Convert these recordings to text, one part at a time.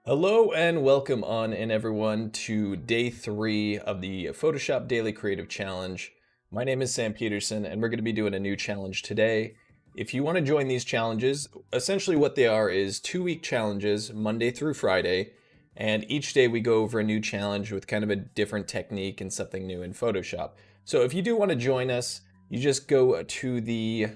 Hello and welcome on in everyone to day 3 of the Photoshop Daily Creative Challenge. My name is Sam Peterson and we're going to be doing a new challenge today. If you want to join these challenges, essentially what they are is 2-week challenges, Monday through Friday, and each day we go over a new challenge with kind of a different technique and something new in Photoshop. So if you do want to join us, you just go to the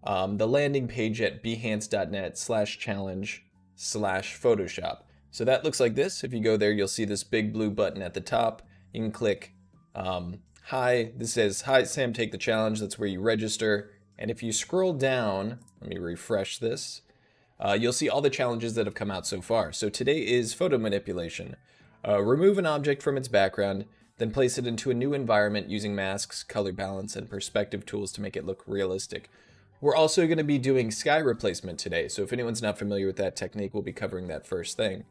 landing page at behance.net/challenge/Photoshop. So that looks like this. If you go there, you'll see this big blue button at the top. You can click hi. This says, hi, Sam, take the challenge. That's where you register. And if you scroll down, let me refresh this, you'll see all the challenges that have come out so far. So today is photo manipulation. Remove an object from its background, then place it into a new environment using masks, color balance, and perspective tools to make it look realistic. We're also going to be doing sky replacement today. So if anyone's not familiar with that technique, we'll be covering that first thing.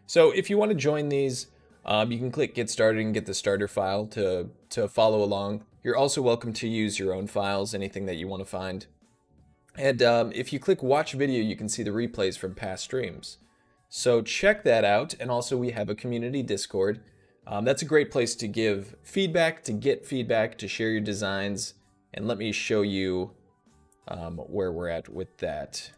So if you want to join these, you can click Get Started and get the starter file to follow along. You're also welcome to use your own files, anything that you want to find. And if you click Watch Video, you can see the replays from past streams. So check that out. And also we have a community Discord. That's a great place to give feedback, to get feedback, to share your designs. And let me show you where we're at with that.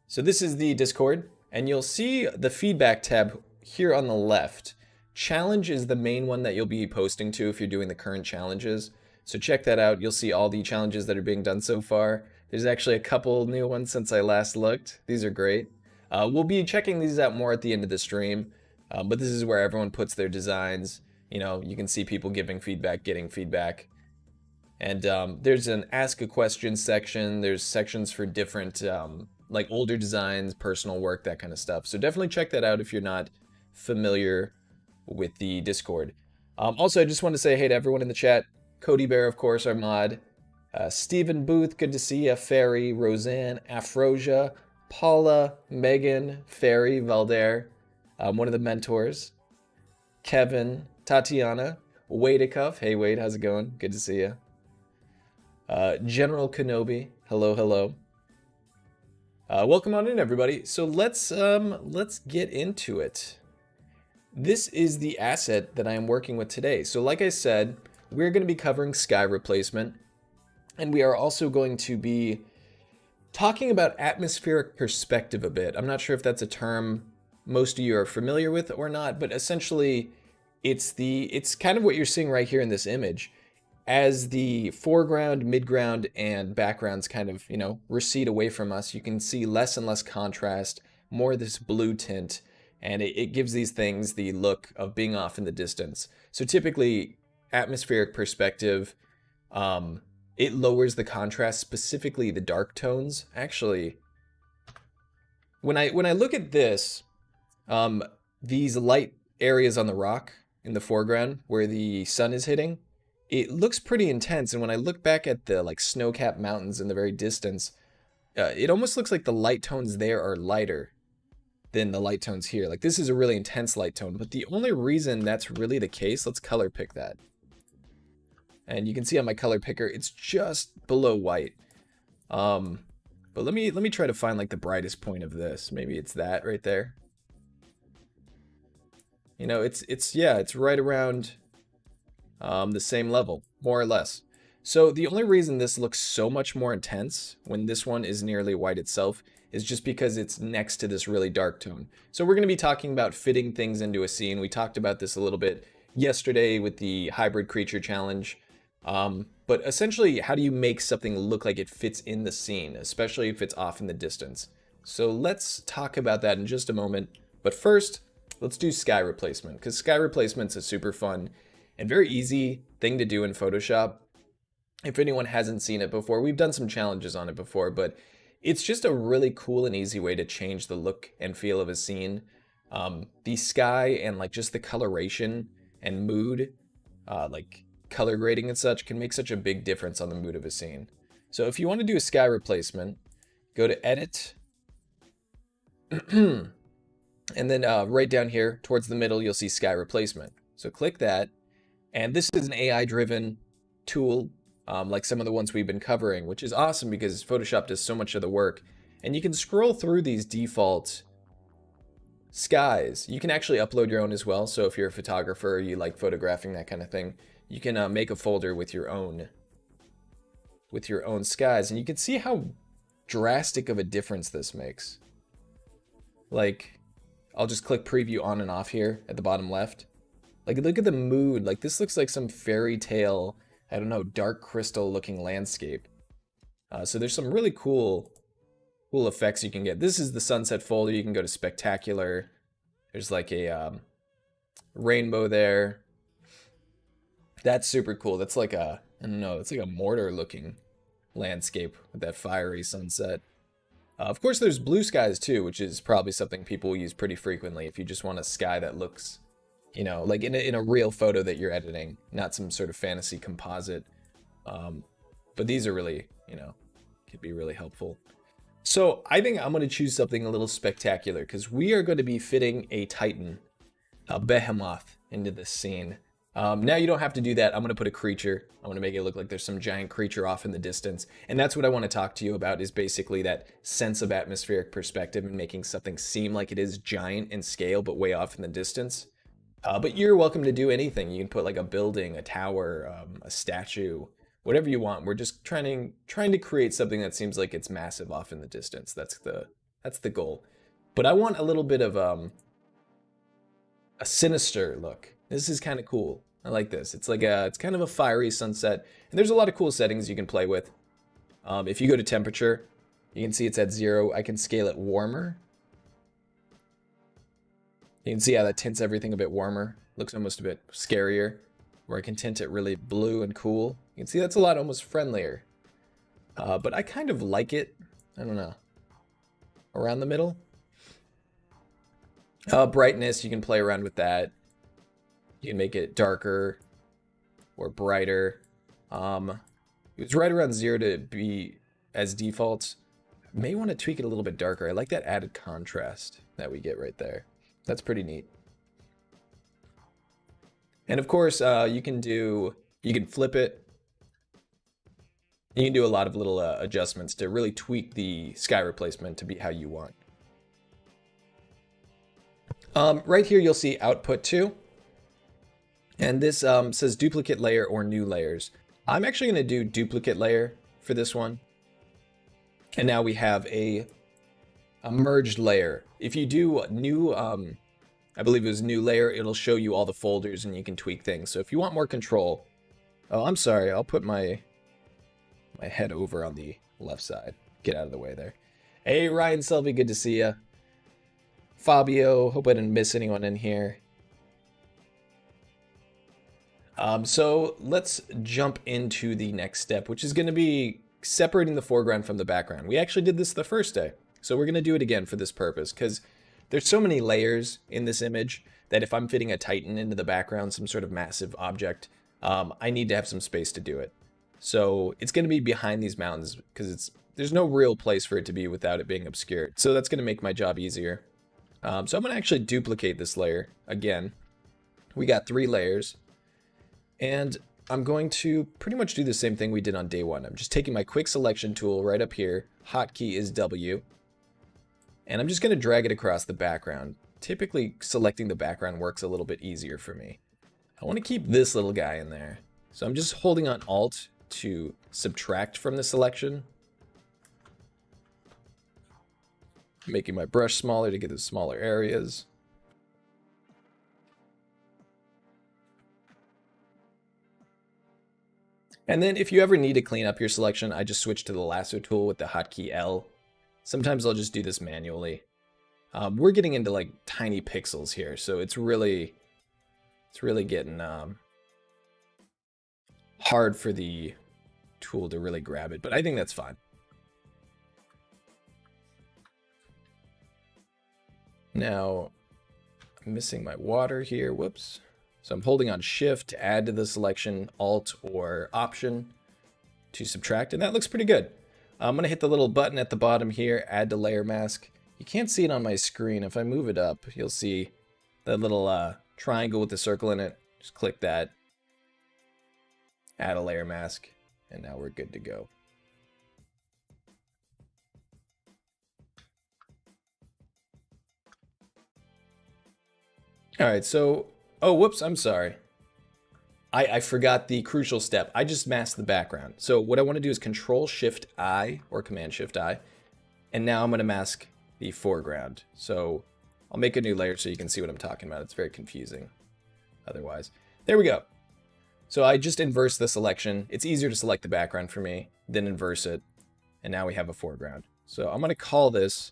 So this is the Discord. And you'll see the feedback tab here on the left. Challenge is the main one that you'll be posting to if you're doing the current challenges. So check that out. You'll see all the challenges that are being done so far. There's actually a couple new ones since I last looked. These are great. We'll be checking these out more at the end of the stream. But this is where everyone puts their designs. You know, you can see people giving feedback, getting feedback. And there's an ask a question section. There's sections for different like older designs, personal work, that kind of stuff. So definitely check that out if you're not familiar with the Discord. Also, I just want to say hey to everyone in the chat. Cody Bear, of course, our mod. Stephen Booth, good to see you. Ferry, Roseanne, Afrosia, Paula, Megan, Ferry, Valder, one of the mentors. Kevin, Tatiana, Wadecuff. Hey Wade, how's it going? Good to see you. General Kenobi, hello, hello. Welcome on in, everybody. So let's get into it. This is the asset that I am working with today. So like I said, we're going to be covering sky replacement, and we are also going to be talking about atmospheric perspective a bit. I'm not sure if that's a term most of you are familiar with or not, but essentially it's kind of what you're seeing right here in this image. As the foreground, midground, and backgrounds kind of, recede away from us, you can see less and less contrast, more of this blue tint, and it gives these things the look of being off in the distance. So typically, atmospheric perspective, it lowers the contrast, specifically the dark tones. Actually, when I look at this, these light areas on the rock in the foreground where the sun is hitting, it looks pretty intense, and when I look back at the snow-capped mountains in the very distance, it almost looks like the light tones there are lighter than the light tones here. Like, this is a really intense light tone, but the only reason that's really the case, let's color pick that. And you can see on my color picker, it's just below white. But let me try to find the brightest point of this. Maybe it's that right there. It's right around the same level, more or less. So the only reason this looks so much more intense when this one is nearly white itself is just because it's next to this really dark tone. So we're going to be talking about fitting things into a scene. We talked about this a little bit yesterday with the hybrid creature challenge. But essentially, how do you make something look like it fits in the scene, especially if it's off in the distance? So let's talk about that in just a moment. But first, let's do sky replacement, because sky replacement's a super fun and very easy thing to do in Photoshop. If anyone hasn't seen it before, we've done some challenges on it before, but it's just a really cool and easy way to change the look and feel of a scene. The sky and just the coloration and mood, color grading and such, can make such a big difference on the mood of a scene. So if you want to do a sky replacement, go to Edit, and then right down here towards the middle, you'll see sky replacement. So click that. And this is an AI-driven tool, like some of the ones we've been covering, which is awesome because Photoshop does so much of the work. And you can scroll through these default skies. You can actually upload your own as well. So if you're a photographer, you like photographing, that kind of thing, you can make a folder with your own skies, and you can see how drastic of a difference this makes. Like, I'll just click preview on and off here at the bottom left. Like, look at the mood. Like, this looks like some fairy tale, I don't know, dark crystal looking landscape. So there's some really cool effects you can get. This is the sunset folder. You can go to spectacular. There's like a rainbow there. That's super cool. That's like a, I don't know, it's like a mortar looking landscape with that fiery sunset. Of course, there's blue skies too, which is probably something people use pretty frequently if you just want a sky that looks, you know, like in a real photo that you're editing, not some sort of fantasy composite. But these are really, you know, could be really helpful. So I think I'm going to choose something a little spectacular because we are going to be fitting a Titan, a behemoth, into this scene. Now you don't have to do that. I'm going to put a creature. I'm going to make it look like there's some giant creature off in the distance. And that's what I want to talk to you about, is basically that sense of atmospheric perspective and making something seem like it is giant in scale but way off in the distance. But you're welcome to do anything. You can put like a building, a tower, a statue, whatever you want. We're just trying to create something that seems like it's massive off in the distance. That's the goal. But I want a little bit of a sinister look. This is kind of cool. I like this. It's like it's kind of a fiery sunset, and there's a lot of cool settings you can play with. If you go to temperature, you can see it's at 0. I can scale it warmer. You can see how that tints everything a bit warmer. Looks almost a bit scarier. Where I can tint it really blue and cool. You can see that's a lot almost friendlier. But I kind of like it. I don't know. Around the middle. Brightness, you can play around with that. You can make it darker or brighter. It was right around 0 to be as default. May want to tweak it a little bit darker. I like that added contrast that we get right there. That's pretty neat. And of course, you can flip it. You can do a lot of little adjustments to really tweak the sky replacement to be how you want. Right here, you'll see output 2. And this says duplicate layer or new layers. I'm actually going to do duplicate layer for this one. And now we have a merged layer. If you do new, I believe it was new layer, it'll show you all the folders and you can tweak things. So if you want more control, oh, I'm sorry, I'll put my head over on the left side. Get out of the way there. Hey, Ryan Selvey, good to see ya. Fabio, hope I didn't miss anyone in here. So let's jump into the next step, which is going to be separating the foreground from the background. We actually did this the first day, so we're going to do it again for this purpose, because there's so many layers in this image that if I'm fitting a Titan into the background, some sort of massive object, I need to have some space to do it. So it's going to be behind these mountains because there's no real place for it to be without it being obscured. So that's going to make my job easier. So I'm going to actually duplicate this layer again. We got 3 layers. And I'm going to pretty much do the same thing we did on day 1. I'm just taking my quick selection tool right up here. Hotkey is W. And I'm just going to drag it across the background. Typically, selecting the background works a little bit easier for me. I want to keep this little guy in there. So I'm just holding on Alt to subtract from the selection. Making my brush smaller to get the smaller areas. And then if you ever need to clean up your selection, I just switch to the lasso tool with the hotkey L. Sometimes I'll just do this manually. We're getting into like tiny pixels here, so it's really getting hard for the tool to really grab it, but I think that's fine. Now, I'm missing my water here, whoops. So I'm holding on Shift to add to the selection, Alt or Option to subtract, and that looks pretty good. I'm gonna hit the little button at the bottom here, Add to Layer Mask. You can't see it on my screen. If I move it up, you'll see that little triangle with the circle in it. Just click that, add a layer mask, and now we're good to go. All right, so, oh, whoops, I'm sorry. I forgot the crucial step. I just masked the background. So what I want to do is Control Shift I or Command Shift I, and now I'm going to mask the foreground. So I'll make a new layer so you can see what I'm talking about. It's very confusing otherwise. There we go. So I just inverse the selection. It's easier to select the background for me, then inverse it, and now we have a foreground. So I'm going to call this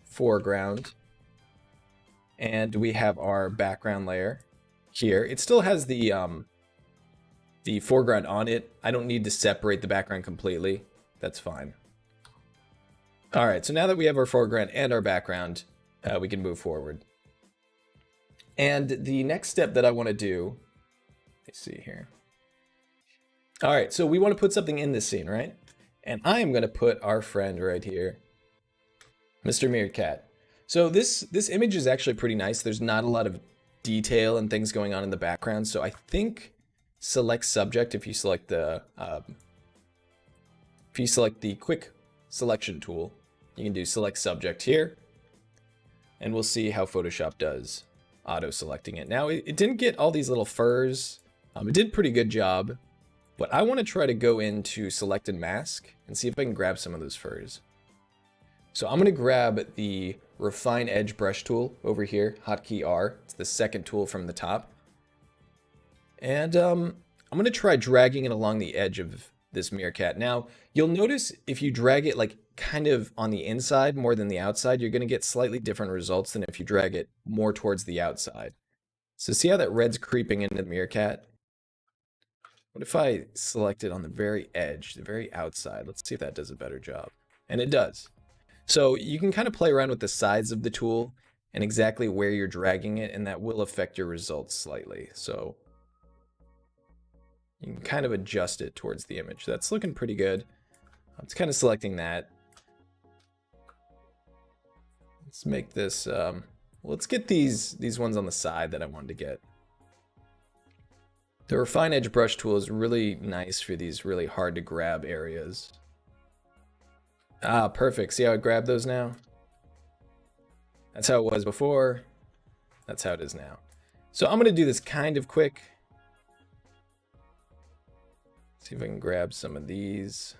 foreground, and we have our background layer here. It still has the foreground on it. I don't need to separate the background completely. That's fine. All right, so now that we have our foreground and our background, we can move forward. And the next step that I want to do, let's see here. All right, so we want to put something in this scene, right? And I am going to put our friend right here, Mr. Meerkat. So this image is actually pretty nice. There's not a lot of detail and things going on in the background. So I think select subject if you select the quick selection tool. You can do select subject here, and we'll see how Photoshop does auto selecting it. Now it didn't get all these little furs. It did a pretty good job, but I want to try to go into select and mask and see if I can grab some of those furs. So I'm going to grab the refine edge brush tool over here, hotkey R. It's the second tool from the top. And I'm going to try dragging it along the edge of this meerkat. Now, you'll notice if you drag it like kind of on the inside more than the outside, you're going to get slightly different results than if you drag it more towards the outside. So see how that red's creeping into the meerkat? What if I select it on the very edge, the very outside? Let's see if that does a better job. And it does. So you can kind of play around with the size of the tool and exactly where you're dragging it, and that will affect your results slightly. So you can kind of adjust it towards the image. That's looking pretty good. It's kind of selecting that. Let's make this, let's get these ones on the side that I wanted to get. The refine edge brush tool is really nice for these really hard to grab areas. Ah, perfect. See how I grabbed those now? That's how it was before. That's how it is now. So I'm going to do this kind of quick. See if I can grab some of these.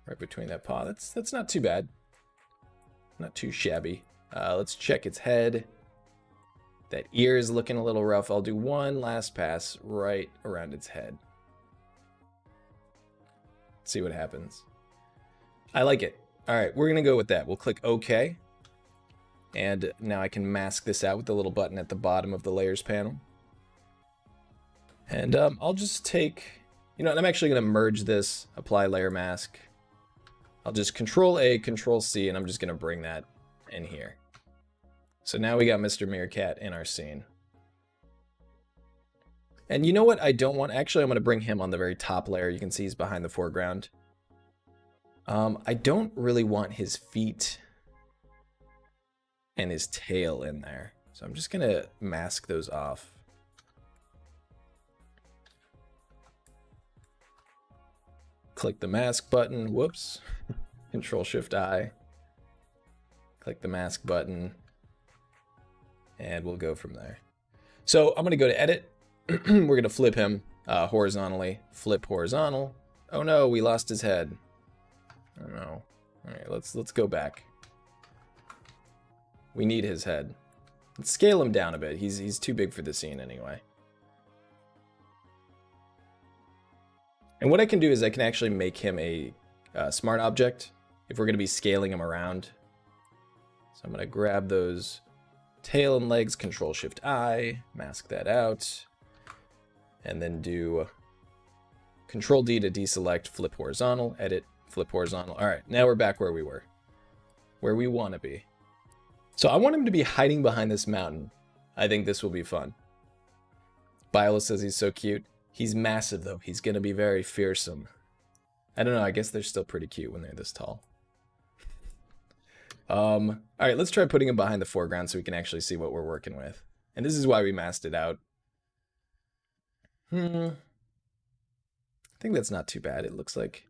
Right between that paw. That's not too bad. Not too shabby. Let's check its head. That ear is looking a little rough. I'll do one last pass right around its head. See what happens. I like it. All right, we're going to go with that. We'll click OK. And now I can mask this out with the little button at the bottom of the layers panel. And I'll just take, you know, I'm actually going to merge this, apply layer mask. I'll just Control A, Control C, and I'm just going to bring that in here. So now we got Mr. Meerkat in our scene. And you know what I don't want? Actually, I'm going to bring him on the very top layer. You can see he's behind the foreground. I don't really want his feet and his tail in there. So I'm just going to mask those off. Click the mask button. Whoops. Control Shift I. Click the mask button. And we'll go from there. So I'm going to go to edit. We're going to flip him horizontally. Flip horizontal. Oh no, we lost his head. Oh no. All right, let's go back. We need his head. Let's scale him down a bit. He's too big for the scene anyway. And what I can do is I can actually make him a smart object if we're going to be scaling him around. So I'm going to grab those tail and legs, Control Shift I, mask that out, and then do Control D to deselect, flip horizontal, edit, flip horizontal. All right, now we're back where we were, where we want to be. So I want him to be hiding behind this mountain. I think this will be fun. Bilo says he's so cute. He's massive though. He's going to be very fearsome. I don't know. I guess they're still pretty cute when they're this tall. All right, let's try putting him behind the foreground so we can actually see what we're working with. And this is why we masked it out. I think that's not too bad. It looks like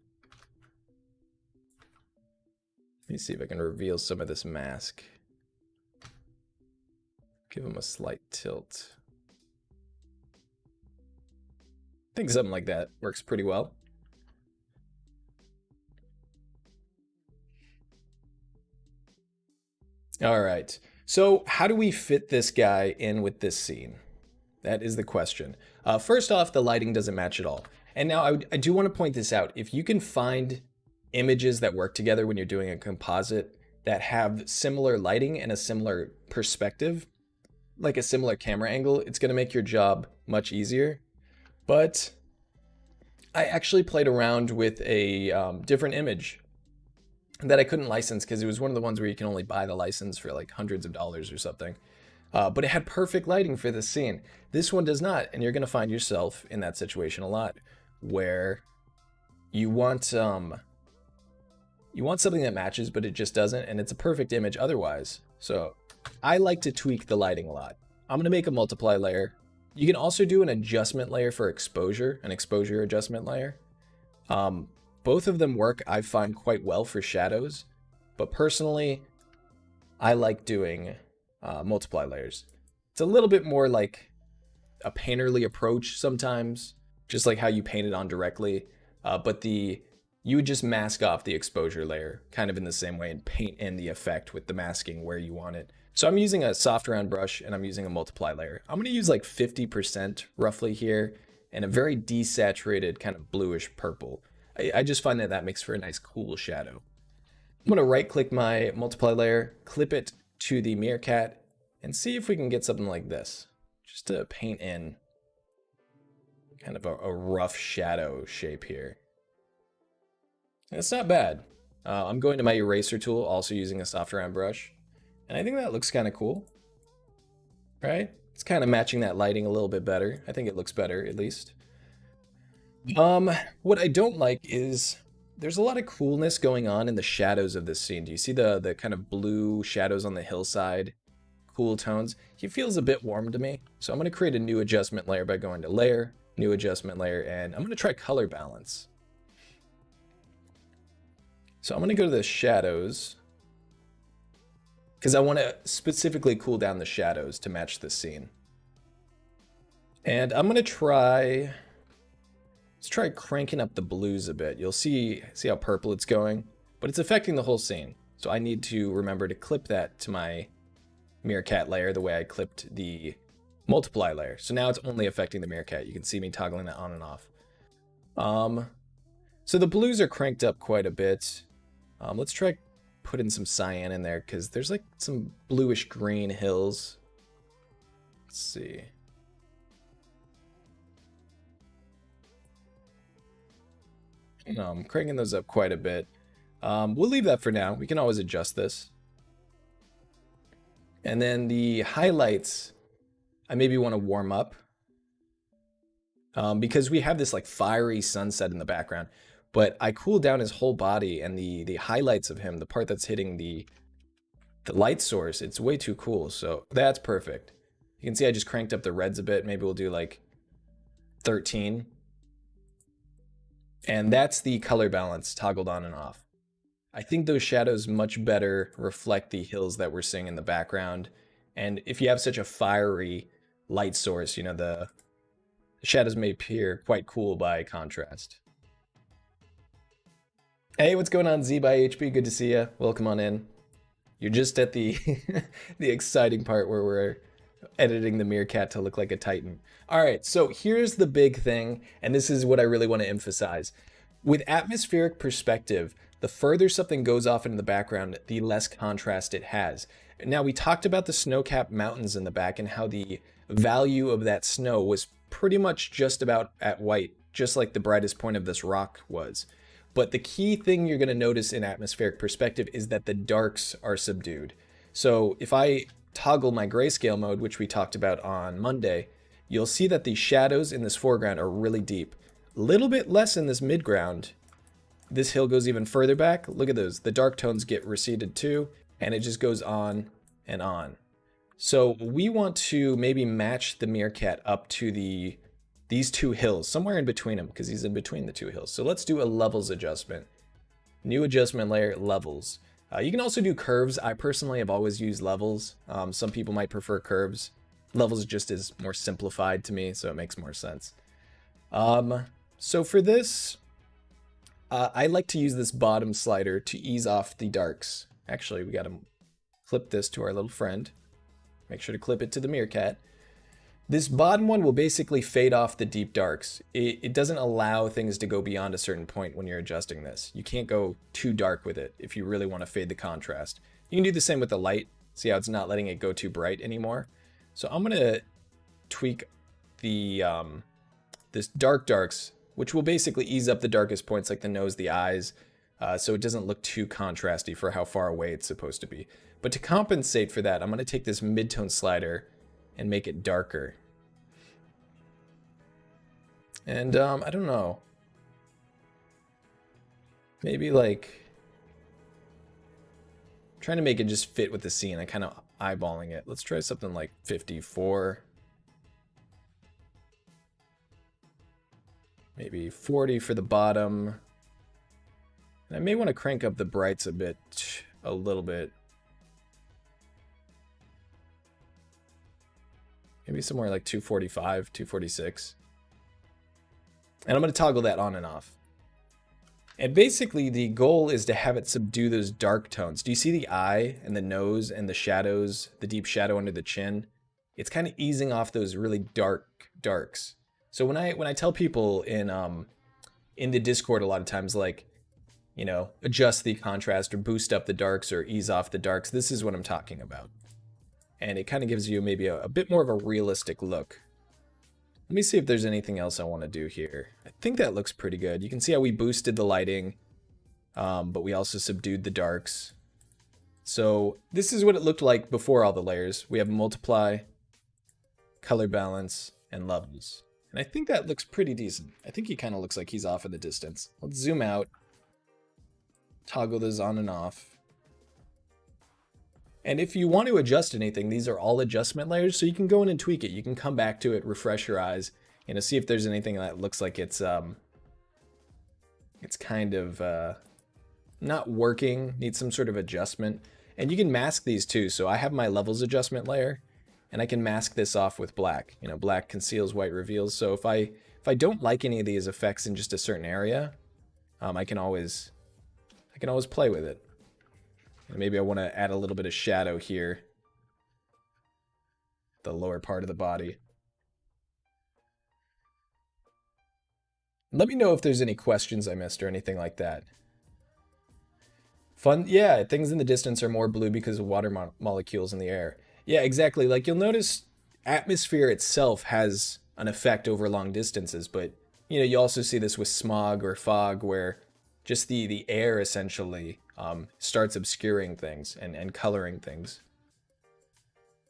Let me see if I can reveal some of this mask. Give him a slight tilt. I think something like that works pretty well. All right, so how do we fit this guy in with this scene? That is the question. First off, the lighting doesn't match at all. And now I do want to point this out. If you can find images that work together when you're doing a composite that have similar lighting and a similar perspective, like a similar camera angle, it's going to make your job much easier. But I actually played around with a different image that I couldn't license because it was one of the ones where you can only buy the license for like hundreds of dollars or something. But it had perfect lighting for this scene. This one does not, and you're going to find yourself in that situation a lot, where you want something that matches, but it just doesn't, and it's a perfect image otherwise. So I like to tweak the lighting a lot. I'm going to make a multiply layer. You can also do an adjustment layer for exposure, an exposure adjustment layer. Both of them work, I find, quite well for shadows, but personally, I like doing multiply layers. It's a little bit more like a painterly approach sometimes, just like how you paint it on directly, but you would just mask off the exposure layer kind of in the same way and paint in the effect with the masking where you want it. So I'm using a soft round brush and I'm using a multiply layer. I'm going to use like 50% roughly here and a very desaturated kind of bluish purple. I just find that that makes for a nice cool shadow. I'm going to right click my multiply layer, clip it to the meerkat, and see if we can get something like this. Just to paint in kind of a rough shadow shape here. And it's not bad. I'm going to my eraser tool, also using a soft round brush. And I think that looks kind of cool. Right? It's kind of matching that lighting a little bit better. I think it looks better, at least. What I don't like is there's a lot of coolness going on in the shadows of this scene. Do you see the kind of blue shadows on the hillside? Cool tones. He feels a bit warm to me. So I'm going to create a new adjustment layer by going to Layer, New Adjustment Layer, and I'm going to try Color Balance. So I'm going to go to the shadows because I want to specifically cool down the shadows to match this scene. And I'm going to let's try cranking up the blues a bit. You'll see how purple it's going, but it's affecting the whole scene. So I need to remember to clip that to my meerkat layer the way I clipped the multiply layer. So now it's only affecting the meerkat. You can see me toggling that on and off. So the blues are cranked up quite a bit. Let's try putting some cyan in there because there's like some bluish green hills. Let's see. I'm cranking those up quite a bit. We'll leave that for now. We can always adjust this. And then the highlights, I maybe want to warm up. Because we have this like fiery sunset in the background. But I cooled down his whole body and the highlights of him, the part that's hitting the light source, it's way too cool. So that's perfect. You can see I just cranked up the reds a bit. Maybe we'll do like 13. And that's the color balance toggled on and off. I think those shadows much better reflect the hills that we're seeing in the background. And if you have such a fiery light source, you know, the shadows may appear quite cool by contrast. Hey, what's going on, Z by HB? Good to see you. Welcome on in. You're just at the the exciting part where we're editing the meerkat to look like a titan. All right, so here's the big thing, and this is what I really want to emphasize. With atmospheric perspective, the further something goes off into the background, the less contrast it has. Now, we talked about the snow-capped mountains in the back and how the value of that snow was pretty much just about at white, just like the brightest point of this rock was. But the key thing you're going to notice in atmospheric perspective is that the darks are subdued. So if I toggle my grayscale mode, which we talked about on Monday, you'll see that the shadows in this foreground are really deep. A little bit less in this midground. This hill goes even further back. Look at those. The dark tones get receded too, and it just goes on and on. So we want to maybe match the meerkat up to these two hills, somewhere in between them, because he's in between the two hills. So let's do a levels adjustment. New adjustment layer, levels. You can also do curves. I personally have always used levels. Some people might prefer curves. Levels just is more simplified to me, so it makes more sense. So for this, I like to use this bottom slider to ease off the darks. Actually, we got to clip this to our little friend. Make sure to clip it to the meerkat. This bottom one will basically fade off the deep darks. It doesn't allow things to go beyond a certain point when you're adjusting this. You can't go too dark with it if you really want to fade the contrast. You can do the same with the light. See how it's not letting it go too bright anymore? So I'm going to tweak the this darks, which will basically ease up the darkest points like the nose, the eyes, so it doesn't look too contrasty for how far away it's supposed to be. But to compensate for that, I'm going to take this midtone slider and make it darker. And I don't know. Maybe like trying to make it just fit with the scene. I kind of eyeballing it. Let's try something like 54. Maybe 40 for the bottom. And I may want to crank up the brights a little bit. Maybe somewhere like 245, 246. And I'm going to toggle that on and off. And basically the goal is to have it subdue those dark tones. Do you see the eye and the nose and the shadows, the deep shadow under the chin? It's kind of easing off those really darks. So when I tell people in the Discord a lot of times, like, you know, adjust the contrast or boost up the darks or ease off the darks, this is what I'm talking about. And it kind of gives you maybe a bit more of a realistic look. Let me see if there's anything else I want to do here. I think that looks pretty good. You can see how we boosted the lighting, but we also subdued the darks. So this is what it looked like before all the layers. We have multiply, color balance, and levels. And I think that looks pretty decent. I think he kind of looks like he's off in the distance. Let's zoom out, toggle those on and off. And if you want to adjust anything, these are all adjustment layers, so you can go in and tweak it. You can come back to it, refresh your eyes, you know, see if there's anything that looks like it's kind of not working, needs some sort of adjustment. And you can mask these too. So I have my levels adjustment layer, and I can mask this off with black. You know, black conceals, white reveals. So if I don't like any of these effects in just a certain area, I can always play with it. And maybe I want to add a little bit of shadow here, the lower part of the body. Let me know if there's any questions I missed or anything like that. Fun, yeah, things in the distance are more blue because of water molecules in the air. Yeah, exactly. Like you'll notice atmosphere itself has an effect over long distances, but you know, you also see this with smog or fog where just the air essentially starts obscuring things and coloring things.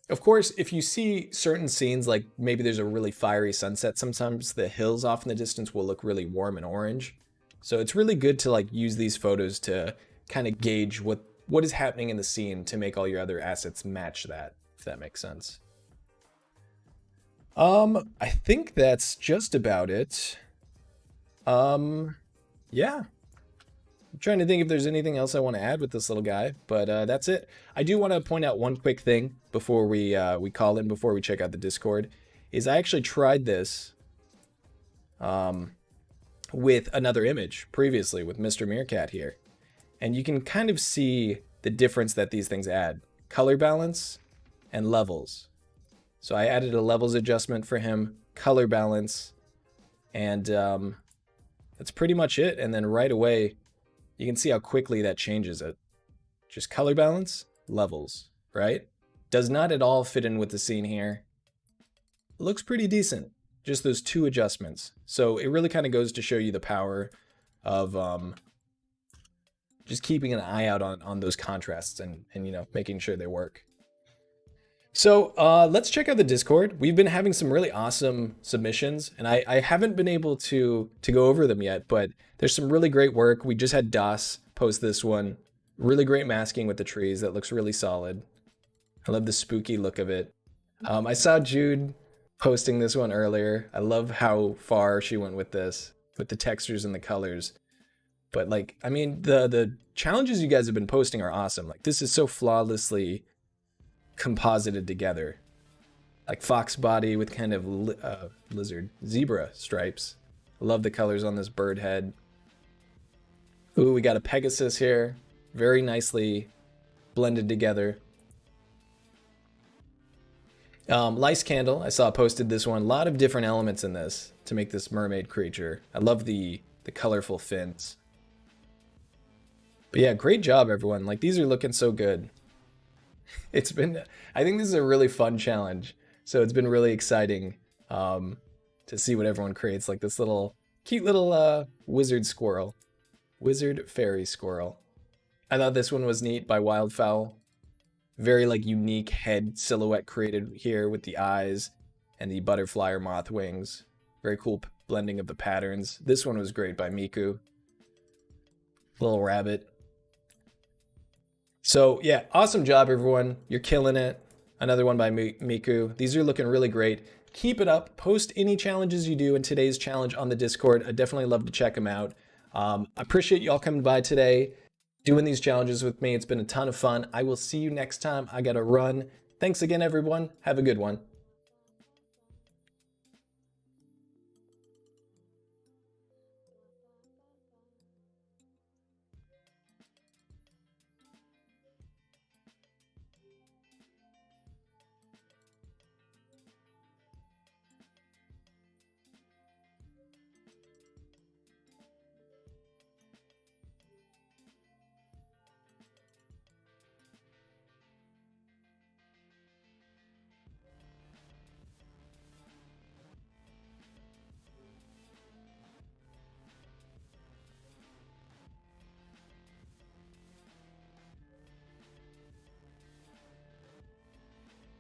Of course, if you see certain scenes, like maybe there's a really fiery sunset, sometimes the hills off in the distance will look really warm and orange. So it's really good to like use these photos to kind of gauge what is happening in the scene to make all your other assets match that, if that makes sense. I think that's just about it. Yeah. I'm trying to think if there's anything else I want to add with this little guy, but that's it. I do want to point out one quick thing before we call in, before we check out the Discord, is I actually tried this with another image previously with Mr. Meerkat here. And you can kind of see the difference that these things add. Color balance and levels. So I added a levels adjustment for him, color balance, and that's pretty much it. And then right away, you can see how quickly that changes it. Just color balance, levels, right? Does not at all fit in with the scene here. Looks pretty decent, just those two adjustments. So it really kind of goes to show you the power of just keeping an eye out on those contrasts and you know, making sure they work. So let's check out the Discord. We've been having some really awesome submissions, and I haven't been able to go over them yet, but there's some really great work. We just had Das post this one. Really great masking with the trees. That looks really solid. I love the spooky look of it. I saw Jude posting this one earlier. I love how far she went with this, with the textures and the colors. But like, I mean, the challenges you guys have been posting are awesome. Like, this is so flawlessly composited together. Like fox body with kind of lizard zebra stripes. I love the colors on this bird head. Ooh, we got a Pegasus here. Very nicely blended together. Lice Candle, I saw posted this one. A lot of different elements in this to make this mermaid creature. I love the colorful fins. But yeah, great job, everyone. Like, these are looking so good. It's been, I think this is a really fun challenge. So it's been really exciting to see what everyone creates. Like this little, cute little wizard squirrel. Wizard fairy squirrel. I thought this one was neat by Wildfowl. Very like unique head silhouette created here with the eyes and the butterfly or moth wings. Very cool blending of the patterns. This one was great by Miku. Little rabbit. So yeah, awesome job, everyone. You're killing it. Another one by Miku. These are looking really great. Keep it up. Post any challenges you do in today's challenge on the Discord. I'd definitely love to check them out. I appreciate y'all coming by today, doing these challenges with me. It's been a ton of fun. I will see you next time. I gotta run. Thanks again, everyone. Have a good one.